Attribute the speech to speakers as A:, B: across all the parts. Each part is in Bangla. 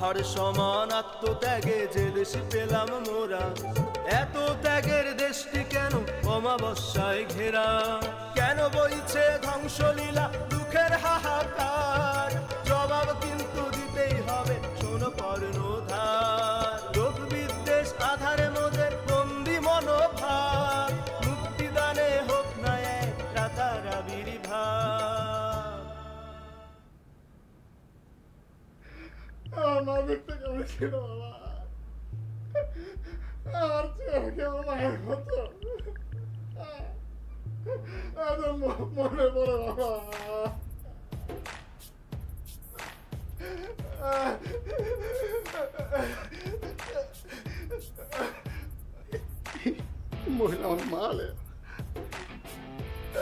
A: পাহাড় সমান আত্মত্যাগে যে দেশ পেলাম মোরা, এত ত্যাগের দেশটি কেন অমাবস্যায় ঘেরা? কেন বইছে ধ্বংসলীলা দুঃখের হাহাকার? জবাব কিন্তু দিতেই হবে, শোনো কর্ণধার। লোক বিদ্বেষ আধারে মোদের বন্দি মনোভাব, মুক্তিদানে হোক না এক রাতার আবির্ভাব।
B: আমাদের থেকে ছিল বাবা, আমার চেয়ে কেমন মায়ের মতো মনে পড়ে বাবা। মহিলা আমার মা,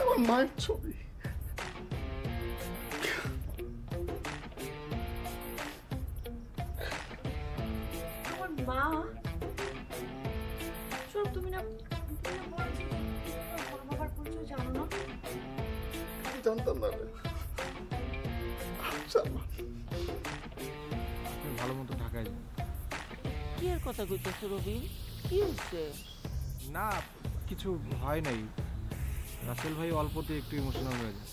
B: আমার মায়ের ছবি।
C: আমার মা? শোনো, তুমি না বাবার পরিচয় জানো না?
B: জানতাম না।
D: ভালো মতো ঢাকায় যান।
E: কি এর কথা কইতেছো রবিন? কি হচ্ছে?
D: না, কিছু হয় নাই। রাসেল ভাই অল্পতে একটু ইমোশনাল হয়ে যায়।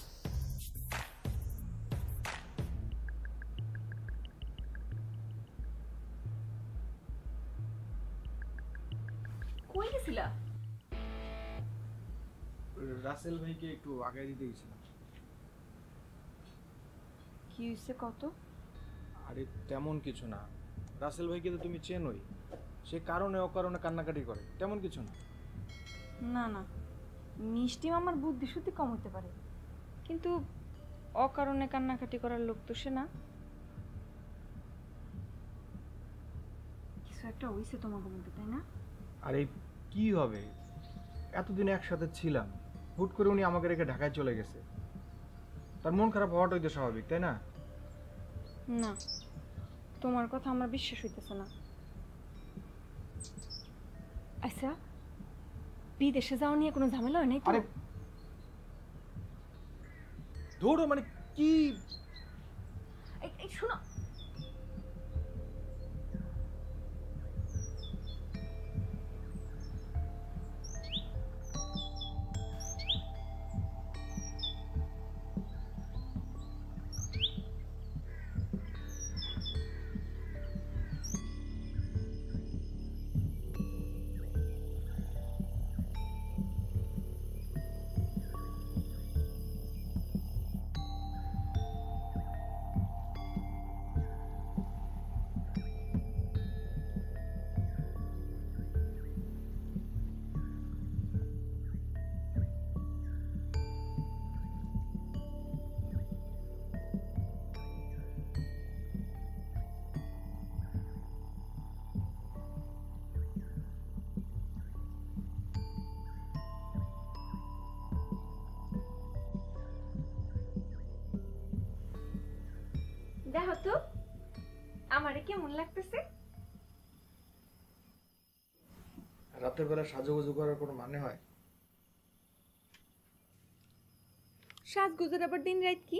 C: কই গেছিলা?
D: রাসেল ভাইকে একটু আগায় দিতে গেছিলাম।
C: কি হইছে কত?
D: আরে তেমন কিছু না। রাসেল ভাইকে তো তুমি চেনোই, সে কারণে অকারণে কান্নাকাটি করে, তেমন কিছু না।
C: না না, মিষ্টি মামার বুদ্ধি শুদ্ধি কম হতে পারে, কিন্তু অকারণে কান্নাকাটি করার লোক তো সে না। কিছু একটা হইছে তোমাকে মধ্যে, তাই না?
D: আরে কি হবে, এতদিন একসাথে ছিলাম, হুট করে উনি আমাকে রেখে ঢাকায় চলে গেছে। তার মন খারাপ হওয়াটাই তো স্বাভাবিক, তাই না?
C: না, তোমার কথা আমার বিশ্বাস হইতেছে না। আচ্ছা, বিদেশে যাওয়া নিয়ে কোনো ঝামেলা হয় নাই তো?
D: আরে ধরো, মানে কি?
C: এই শোনো, দেখো তো আমারে কেমন লাগতেছে।
D: রাতের বেলা সাজুগুজু করার কোনো মানে হয়?
C: সাজগোজের আবার দিন রাত কি?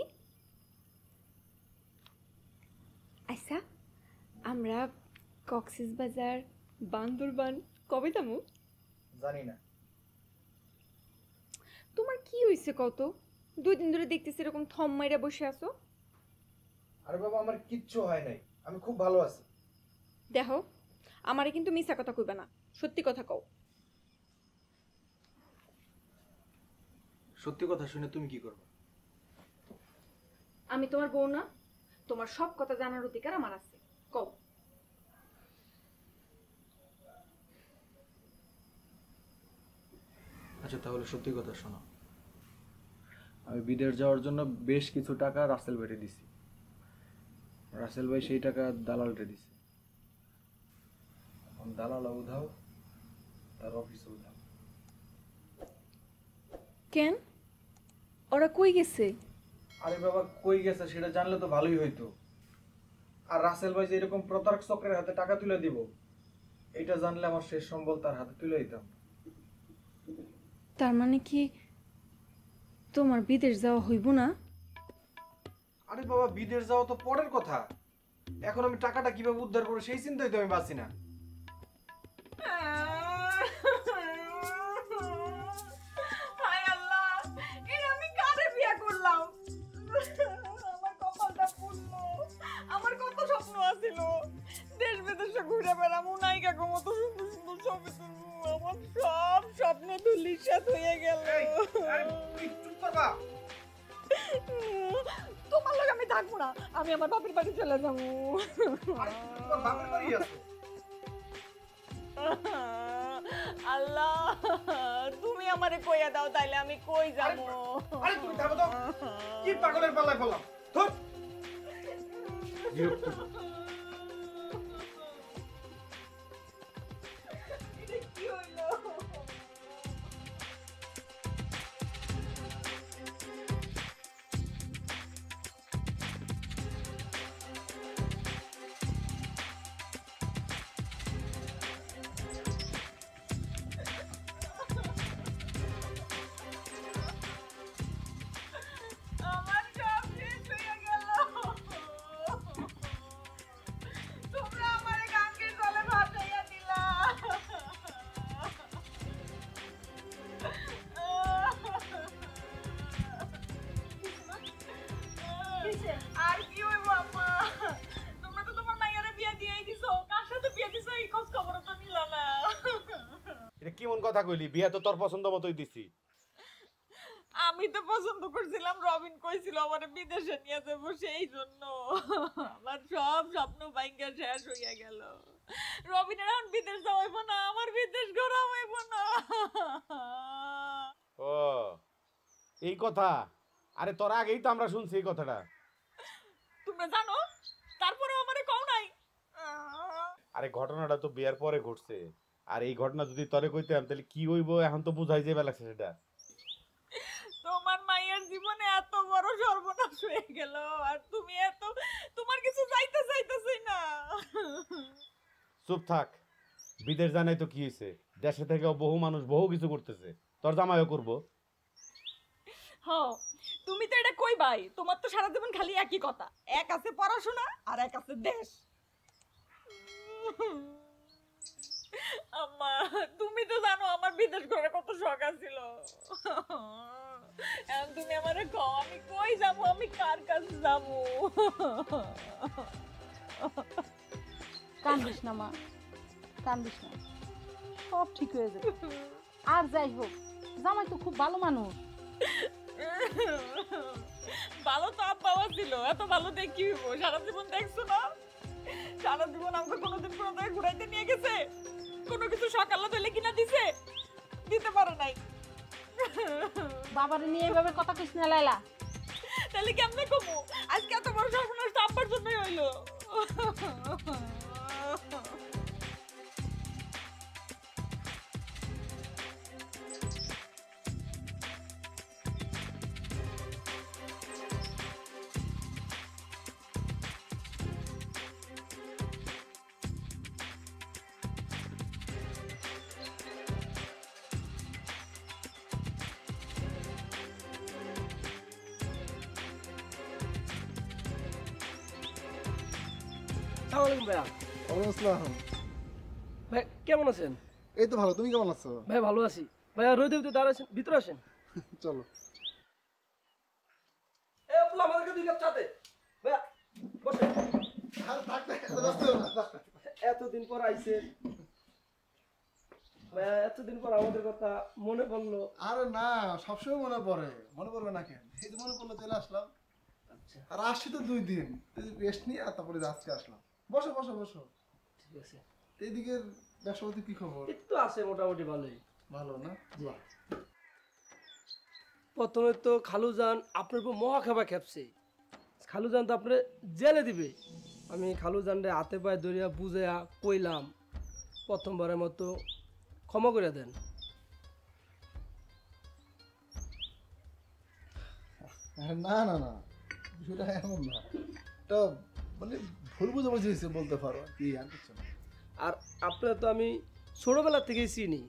C: আচ্ছা, আমরা কক্সবাজার বান্দরবান কবে যাবো?
D: জানি না।
C: তোমার কি হয়েছে কত? 2 দিন ধরে দেখতেছি এরকম থম মাইরা বসে আছো।
D: আরে বাবা, আমার কিচ্ছু হয় নাই, আমি খুব ভালো আছি।
C: দেখো, আমারে কিন্তু মিছা কথা কইবা না, সত্যি কথা কও।
D: সত্যি কথা শুনে তুমি কি করবে?
C: আমি তোমার বউ না? তোমার সব কথা জানার অধিকার আমার আছে, কও।
D: আচ্ছা তাহলে সত্যি কথা শোনো, আমি বিদেশ যাওয়ার জন্য বেশ কিছু টাকা রাসেল ভাইকে দিছি। রাসেল ভাই সেই টাকা দালালকে দিছে। এখন দালাল উধাও, তার অফিসে উধাও।
C: কেন? ওরা কই গেছে?
D: আরে বাবা, কই গেছে সেটা জানলে তো ভালোই হইতো। আর রাসেল ভাই যে এরকম প্রতারক চক্রের হাতে টাকা তুলে দিব, এটা জানলে আমার শেষ সম্বল তার হাতে তুলে দিতাম।
C: তার মানে কি তোমার বিদেশ যাওয়া হইব না?
D: আরে বাবা, বিদেশ যাওয়া তো পরের কথা। এখন আমি টাকাটা কিভাবে উদ্ধার করবো সেই চিন্তাই তো আমি পাচ্ছি না।
C: হায় আল্লাহ, এই আমি কারে বিয়ে করলাম? আমার কপালটা পুড়লো। আমার কত স্বপ্ন আছিল, দেশ বিদেশে ঘুরে বেড়াবো, নায়িকা মতো সুন্দর সুন্দর ছবি তুলবো। আমার সব স্বপ্ন ধুলিসাৎ হয়ে গেল।
D: চুপ করবা।
C: তোমার লগে আমি থাকবো না, আমি আমার বাপের বাড়ি চলে যাবো।
D: তোমার বাপের বাড়ি আছে?
C: আল্লাহ, তুমি আমারে কইয়া দাও তাইলে আমি কই যাবো।
D: আরে তুমি থামো তো, কি পাগলের পাল্লায় পড়লাম। ধুর।
C: এটা কি হইলো? আমার সব শেষ হয়ে গেল। তোমরা আমারে গাঙ্গের জলে ভাসাইয়া দিলা। আর কি হইব আম্মা? তোমরা তো তোমার মাইয়ারে বিয়া দিয়েই দিছো, কার সাথে বিয়া দিছো এই খোঁজ খবর তো নিলা না।
F: এটা কেমন কথা কইলি? বিয়া তো তোর পছন্দ মতোই দিছি।
C: আমি তো পছন্দ করছিলাম, রবিন কইছিল আমারে বিদেশে নিয়ে যাবো, সেই জন্য আমার সব স্বপ্ন ভাঙ্গা শেষ হইয়া গেল। রবিনের এখন বিদেশ যাওয়া হইব না, আমার বিদেশ ঘোরা হইব না।
F: ও এই কথা? আরে তোর আগেই তো আমরা শুনছি এই কথাটা।
C: তোমরা জানো, তারপরে আমারে কও নাই।
F: আরে ঘটনাটা তো বিয়ার পরে ঘটছে, আর এই ঘটনা যদি তোরে কইতাম তাহলে কি হইব এখন তো বুঝাই যাবে লাগছে সেটা।
C: তোমার মায়ের জীবনে এত বড় সর্বনাশ হয়ে গেল, আর তুমি এত, তোমার কিছু চাইতেছই না।
F: চুপ থাক, বিদেশ জানাই তো কি হয়েছে, দেশে থেকেও বহু মানুষ বহু কিছু করতেছে, তোর জামাইও করবো।
C: হ্যাঁ, তুমি তো এটা কই ভাই, তোমার তো সারা জীবন খালি একই কথা, এক আছে পড়াশোনা আর এক আছে দেশ। আম্মা, তুমি তো জানো আমার বিদেশ ঘুরে কত শখ আছিল। এখন তুমি আমারে কও আমি কই যাব, আমি কার কাছে যাব?
G: কান্দিস না মা, কান্দিস না, সব ঠিক হয়ে যাবে। আর যাই হোক, জামাই তো খুব ভালো মানুষ।
C: ভালো তো আব্বাও ছিল, এত ভালো দেখি সারা জীবন দেখছো না? সারা জীবন আমাকে কোনোদিন কোনো জায়গায় ঘুরাইতে নিয়ে গেছে? কোনো কিছু সকালে দিলে কিনা দিছে? দিতে পারে নাই।
G: বাবারে নিয়ে এভাবে কথা কইস না লাইলা।
C: তাহলে কেমনে কমু? আজকে এত বড় সর্বনাশ তো আব্বার জন্যই হইলো।
H: আসসালামু আলাইকুম ভাইয়া।
B: ওয়ালাইকুম আসসালাম।
H: ভাই কেমন আছেন?
B: এই তো ভালো, তুমি কেমন আছো?
H: ভাই ভালো আছি। ভাইয়া রোদে দাঁড়াচ্ছেন, ভিতরে আসেন।
B: চলো।
H: এ আপলা আমাদেরকে 2 কাপ চা দে। ভাইয়া বসে। এতদিন পর আইছেন ভাইয়া, এতদিন পর আমাদের কথা মনে পড়লো।
B: আরে না, সবসময় মনে পড়ে, মনে পড়বে না কেন? এই যে মনে পড়লো চলে আসলাম।
H: আচ্ছা
B: আর আসছি তো 2 দিন, রেস্ট নিয়ে আর তারপরে আজকে আসলাম। বসো বসো বসো।
H: ঠিক আছে।
B: এইদিকের ব্যবসাপতি কি খবর?
H: এই তো আছে মোটামুটি ভালোই।
B: ভালো না? বাহ।
H: প্রথমে তো খালুজান আপনার উপর মহা খাবার খেপছে। খালুজান তো আপনার জেলে দিবে। আমি খালুজানরে হাতে পায়ে ধরিয়া বুঝাইয়া কইলাম প্রথমবারের মতো ক্ষমা করে দেন।
B: না না না, বিষয়টা এমন না, এটা মানে ভুল বুঝাবুঝি হয়েছে বলতে পারো, কি আর কিছু না।
H: আর আপনার তো আমি ছোটোবেলা থেকেই চিনি,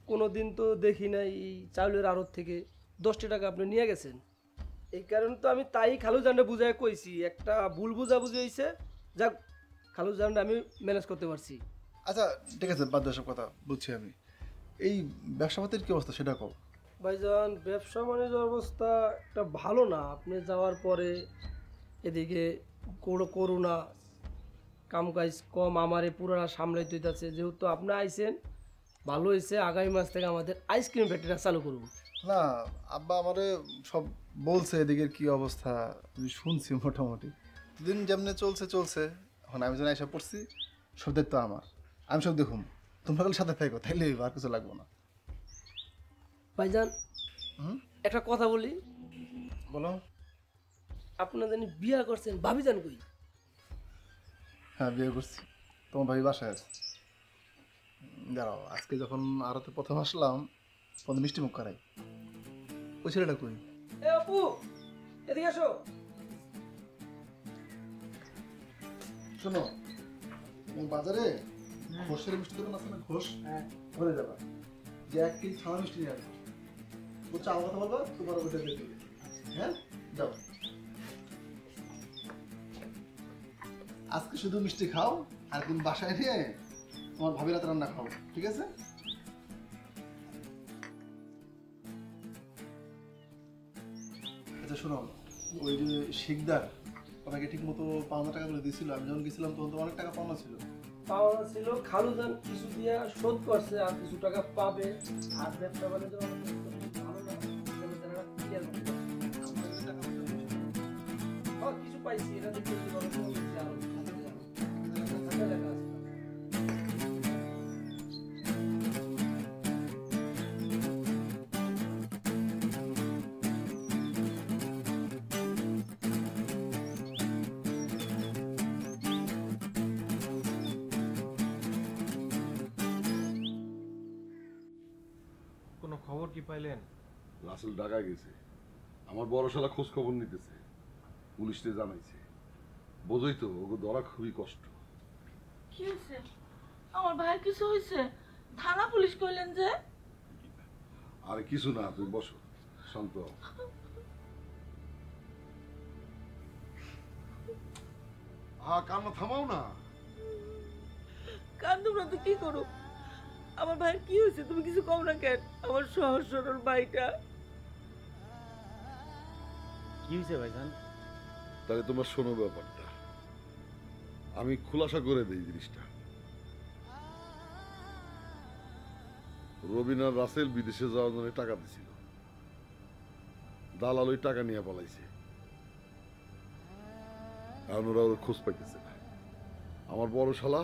H: কোনো দিন তো দেখি নাই এই চাউলের আড়ত থেকে 10টা টাকা আপনি নিয়ে গেছেন। এই কারণে তো আমি তাই খালুজানরে বুঝাই কইছি একটা ভুল বুঝাবুঝি হয়েছে, যাক খালুজানটা আমি ম্যানেজ করতে পারছি।
B: আচ্ছা ঠিক আছে, বাদ দাও সব কথা, বুঝছি আমি। এই ব্যবসা পাতির কি অবস্থা সেটা কও।
H: ভাইজান ব্যবসা বাণিজ্যের অবস্থা একটা ভালো না। আপনি যাওয়ার পরে এদিকে করোনা, কামকাজ কম, আমারে পুরোটা সামলাইতে হইতাছে। যেহেতু আপনি আইছেন, ভালো হয়েছে, আগামী মাস থেকে আমাদের আইসক্রিম ফ্যাক্টরিটা চালু করব।
B: না, আব্বা আমারে সব বলছে এদিকের কি অবস্থা, আমি শুনছি মোটামুটি। দুদিন যেমনি চলছে চলছে, এখন আমি যেন এসে পড়ছি, সব দায়িত্ব আমার, আমি সব দেখুন। তোমরা কাল সাথে থাকো, তাইলে আর কিছু লাগবো না।
H: ভাইজান একটা কথা বলি,
B: বলো।
H: আপনারা জানি বিয়া করছেন, ভাবি যান কই?
B: হ্যাঁ বিয়ে করছি, তোমার ভাবি বাসায় আছে। দাঁড়াও, আজকে যখন আরতে প্রথম আসলাম তখন মিষ্টি মুখ করাই। ওই ছেলেটা কই?
H: এ আপু এদিকে আসো।
B: শোনো, তোমার বাজারে ঘোষের মিষ্টি দোকান আছে না, ঘোষ, ঘরে যাবা, যে 1 কেজি ছানা মিষ্টি নিয়ে আসবে। বলছে আমার কথা বলবা, তোমার ওটা দিয়ে দেবে। হ্যাঁ যাও, আজকে শুধু মিষ্টি খাও, আর দিন বাসায় নিয়ে তোমার ভাবির হাতে রান্না খাও, ঠিক আছে? আচ্ছা শোনো, ওই যে শিকদার আমাকে ঠিক মতো 5,000 টাকা করে দিয়েছিল, আমি যখন গেছিলাম তখন তো অনেক টাকা পাওনা ছিল।
H: পাওনা ছিল, খালুজান কিছু দিয়া শোধ করছে, আর কিছু টাকা পাবে। আর ব্যবসা বাণিজ্য ভালো না, কিছু পাইছি, এটা দেখতে
D: কোনো খবর কি পাইলেন?
I: রাসেল ঢাকায় গেছে, আমার বড় শালা খোঁজ খবর নিতেছে, পুলিশে জানাইছে। বোঝই তো, ওকে ধরা খুবই কষ্ট।
E: কি হয়েছে? আমার ভাইয়ের কিছু হয়েছে? থানা পুলিশ কইলেন যে?
I: আরে কিছু না, তুমি বসো, শান্ত হও। কান্না থামাও না।
E: কান্দুম না তো কি করো? আমার ভাইয়ের কি হয়েছে তুমি কিছু কম না কেন? আমার সহজ সরল ভাইটা।
F: কি হয়েছে ভাইজান?
I: তাহলে তোমরা শোনো ব্যাপারটা, আমি খোলাসা করে দেই জিনিসটা। রবিন আর রাসেল বিদেশে যাওয়ার জন্য টাকা দিছিল, দালাল ওই টাকা নিয়ে পালাইছে। কারণ ওরা ওর খোঁজ পাইতেছে না। আমার বড় শালা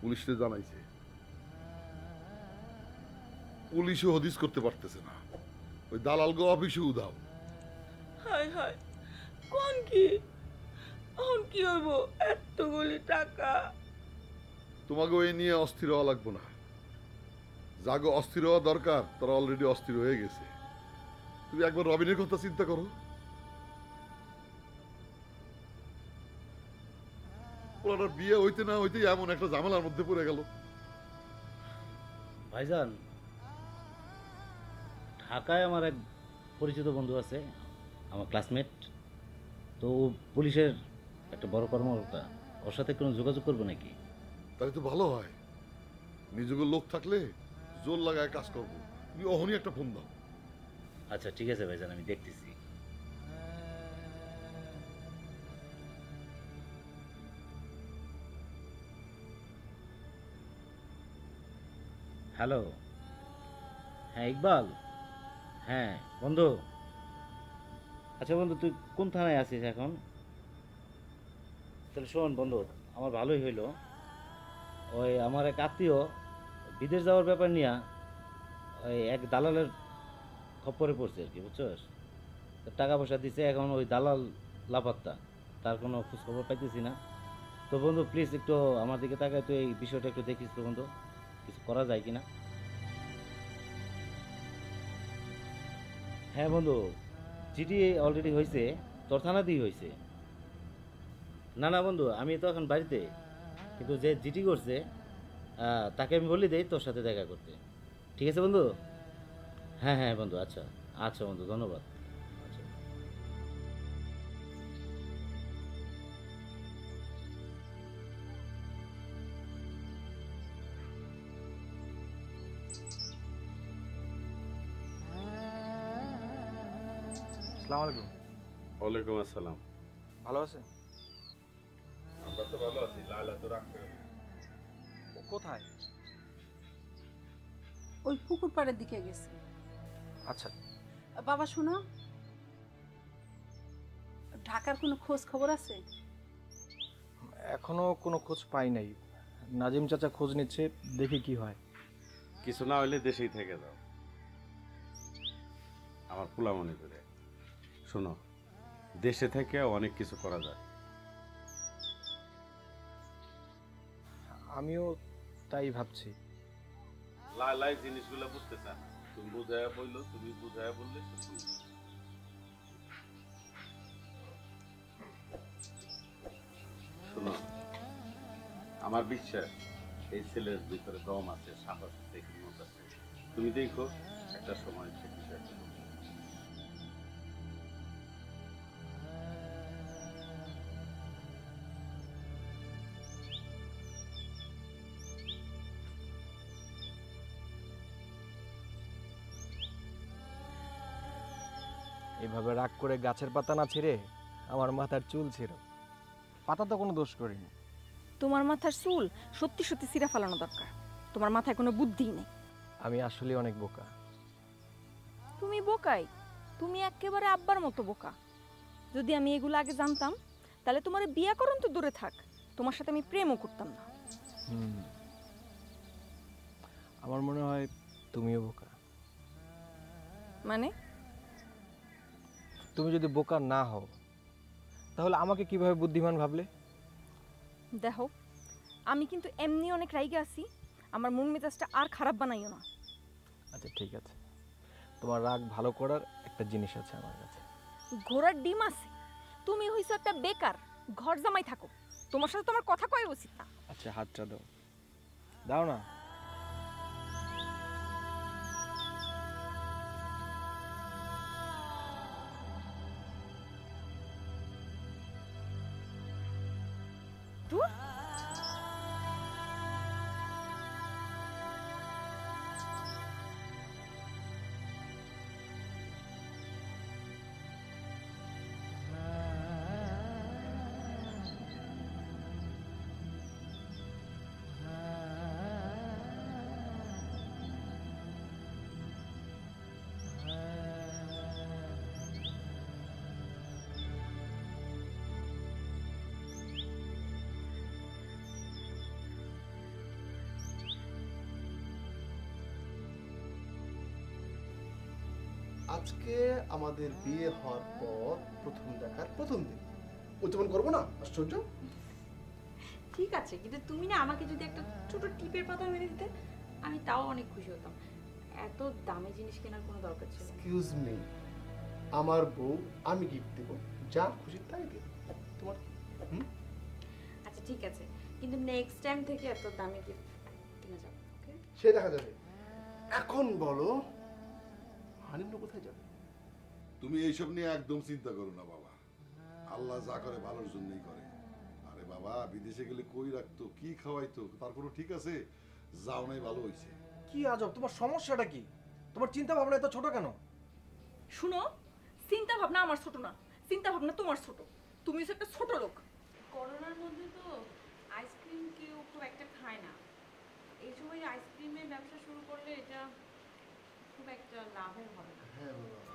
I: পুলিশে জানাইছে, পুলিশও হদিস করতে পারতেছে না। ওই দালাল গো অফিসে উধাও।
E: হায় হায়, কোন কি এখন কি হইব? এতগুলি টাকা।
I: তোমাকে ওই নিয়ে অস্থির হওয়া লাগবো না। যাগো অস্থির হওয়া দরকার তারা অলরেডি অস্থির হয়ে গেছে। তুমি একবার রবিনের কথা চিন্তা করো। ওনার বিয়ে হইতে না হইতে এমন একটা ঝামেলার মধ্যে পড়ে গেল।
F: ভাইজান, ঢাকায় আমার এক পরিচিত বন্ধু আছে, আমার ক্লাসমেট। তো ও পুলিশের একটা বড় কর্মকর্তা, ওর সাথে কোনো যোগাযোগ করবো নাকি?
I: তাহলে তো ভালো হয়। নিজেকে লোক থাকলে জোর লাগায় কাজ করবো। তুমি অহনই একটা ফোন দাও।
F: আচ্ছা ঠিক আছে ভাইজান, আমি দেখতেছি। হ্যালো, হ্যাঁ ইকবাল। হ্যাঁ বন্ধু, আচ্ছা বন্ধু তুই কোন থানায় আছিস এখন? তাহলে শোন বন্ধু, আমার ভালোই হইলো। ওই আমার এক আত্মীয় বিদেশ যাওয়ার ব্যাপার নিয়ে ওই এক দালালের খপ্পরে পড়ছে আর কি, বুঝছস? তো টাকা পয়সা দিছে, এখন ওই দালাল লাপাত্তা, তার কোনো খোঁজখবর পাইতেছি না। তো বন্ধু প্লিজ একটু আমার দিকে তাকায়, তুই এই বিষয়টা একটু দেখিস তো বন্ধু, কিছু করা যায় কিনা। হ্যাঁ বন্ধু, চিঠি অলরেডি হয়েছে, তোর থানাতেই হয়েছে। না না বন্ধু, আমি তো এখন বাড়িতে, কিন্তু যে জিটি করছে তাকে আমি বলি দেই তোর সাথে দেখা করতে। ঠিক আছে বন্ধু? হ্যাঁ হ্যাঁ বন্ধু, আচ্ছা আচ্ছা বন্ধু, ধন্যবাদ। আচ্ছা।
D: আসসালামু আলাইকুম।
J: ওয়ালাইকুম আসসালাম।
D: ভালো আছেন?
J: আমরা তো ভালো আছি। লায়লা তো রাখতে
D: কোথায়?
G: ওই পুকুর পাড়ের দিকে গেছে।
D: আচ্ছা।
G: বাবা শোনো, ঢাকার কোনো খোঁজ খবর আছে?
D: এখনো কোনো খোঁজ পাই নাই। নাজিম চাচা খোঁজ নিচ্ছে, দেখি কি হয়।
J: কিছু না হইলে দেশেই থেকে যাও, আমার পোলা মনে করে। শোনো, দেশে থেকে অনেক কিছু করা যায়।
D: আমিও তাই ভাবছি।
J: লাই জিনিসগুলো বুঝতে চান, তুমি বুঝাইয়া বললো, তুমি বুঝাইয়া বললে সে শুনবে। শোনো, আমার বিশ্বাস এই ছেলের ভিতরে দম আছে, সাপ আছে, হিম্মত আছে। তুমি দেখো একটা সময় সে বিষয়টা হবে।
D: এইভাবে রাগ করে গাছের পাতা না ছিঁড়ে আমার মাথার চুল ছিল। পাতা তো কোনো দোষ করিনি।
C: তোমার মাথার চুল সত্যি সত্যি ছিঁড়া ফেলানো দরকার। তোমার মাথায় কোনো বুদ্ধিই নেই।
D: আমি আসলে অনেক বোকা।
C: তুমি বোকাই, তুমি একেবারে আব্বার মতো বোকা। যদি আমি এগুলো আগে জানতাম তাহলে তোমার বিয়া করুন তো দূরে থাক, তোমার সাথে আমি প্রেমও করতাম না।
D: আমার মনে হয় তুমিও বোকা।
C: মানে?
D: তুমি যদি বোকা না হও তাহলে আমাকে কিভাবে বুদ্ধিমান ভাবলে?
C: দেখো, আমি কিন্তু এমনি অনেক রাইগে আছি, আমার মন মেজাজটা আর খারাপ বানাইও না।
D: আচ্ছা ঠিক আছে, তোমার রাগ ভালো করার একটা জিনিস আছে আমার কাছে।
C: ঘোড়ার ডিম আছে, তুমি হইছো একটা বেকার ঘর জামাই থাকো, তোমার সাথে তোমার কথা কয় উচিত না।
D: আচ্ছা হাতটা দাও, দাও না।
C: দূর।
B: আজকে আমাদের বিয়ে হওয়ার পর প্রথম দেখার প্রথম দিন উদযাপন করবো না? আশ্চর্য।
K: ঠিক আছে, কিন্তু তুমি না আমাকে যদি একটা ছোট টিপের পাতা মেরে দিতে আমি তাও অনেক খুশি হতাম। এত দামি জিনিস কেনার কোনো দরকার ছিল না।
B: এক্সকিউজ মি, আমার বউ, আমি গিফট দেব, যা খুশি তাই দেব। তোমার
K: আচ্ছা ঠিক আছে, কিন্তু নেক্সট টাইম থেকে এত দামি গিফট কিনা যাবে। ওকে,
B: সে দেখা যাবে। এখন বলো হানিমুনে কোথায় যাবে?
I: তুমি এইসব নিয়ে একদম চিন্তা করো না বাবা, আল্লাহ যা করে ভালোর জন্যই করে। আরে বাবা, বিদেশে গেলে কই রাখতো, কি খাওয়াইতো, তারপরও ঠিক আছে, যাও নাই ভালো হইছে।
D: কি আজব, তোমার সমস্যাটা কি? তোমার চিন্তা ভাবনা এত ছোট কেন?
C: শুনো, চিন্তা ভাবনা আমার ছোট না, চিন্তা ভাবনা তোমার ছোট। তুমি হচ্ছে একটা ছোট লোক।
K: করোনার মধ্যে তো আইসক্রিম কেউ খুব একটা খায় না। এই সময় আইসক্রিমের ব্যবসা শুরু করলে এটা খুব একটা লাভের হবে না।
B: হ্যাঁ বাবা,